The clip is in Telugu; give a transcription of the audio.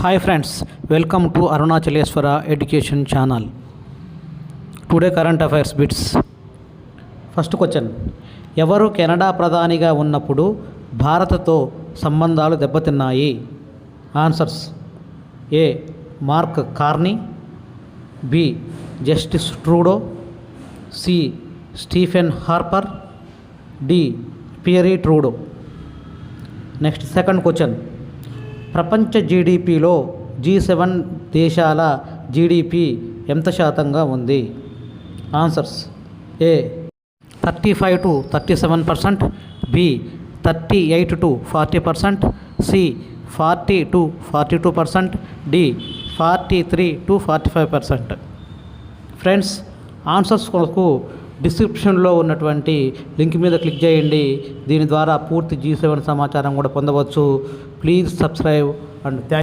Hi friends, welcome to Arunachaleswara Education Channel. Today current affairs bits. First question, ఎవరు కెనడా ప్రధానిగా ఉన్నప్పుడు భారత్తో సంబంధాలు దెబ్బతిన్నాయి? Answers: A Mark Carney, B Justin Trudeau, C Stephen Harper, D Pierre Trudeau. Next second question, ప్రపంచ జీడిపిలో G7 దేశాల జీడిపి ఎంత శాతంగా ఉంది? Answers: A 35 to 37%, B 38 to 40%, C 40 to 42%, D 43 to 45%. Friends, answers కొరకు డిస్క్రిప్షన్లో ఉన్నటువంటి లింక్ మీద క్లిక్ చేయండి. దీని ద్వారా పూర్తి G7 సమాచారం కూడా పొందవచ్చు. Please subscribe and thank